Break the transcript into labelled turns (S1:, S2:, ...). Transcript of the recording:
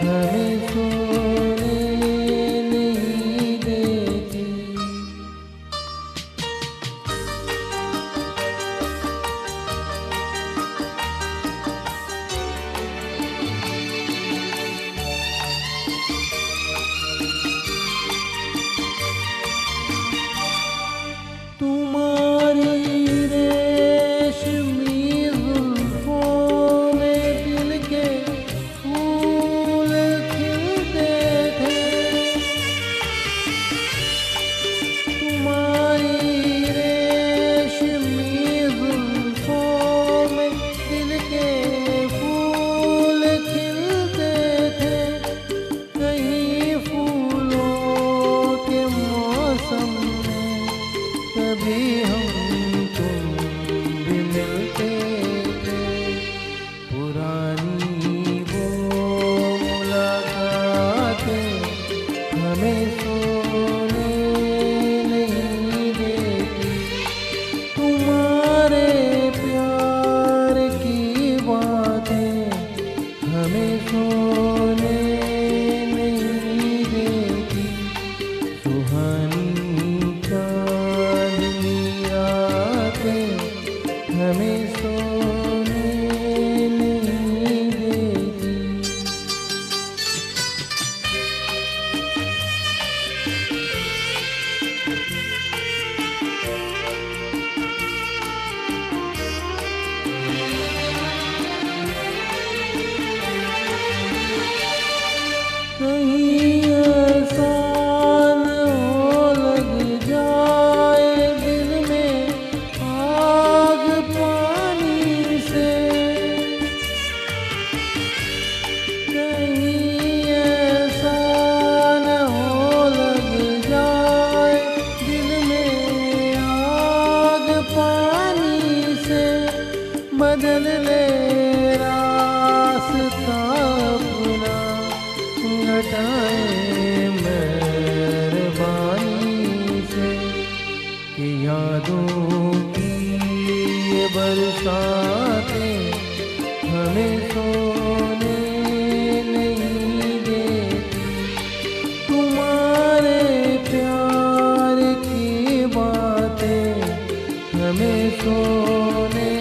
S1: हमें सोने नहीं देती। तुम्हारी रेशमी जुल्फों में दिल के फूल खिलते थे। तुम्हारी रेशमी जुल्फों में दिल के फूल खिलते थे। कहीं फूलों के मौसम में कभी हम तुम भी मिलते थे। पुरानी वो मुलाकातें हमें सोने नहीं देती। तुम्हारे प्यार की बातें हमें सोने नहीं देती। सुहानी चांदनी रातें हमें सोने नहीं देती। कहीं एहसान हो लग जाए दिल में आग पानी से। कहीं एहसान हो लग जाए दिल में आग पानी से। बदल ले रास्ता अपना, घटाए मेहरबानी से। कि यादों की ये बरसातें हमें सोने नहीं देती। तुम्हारे प्यार की बातें हमें सोने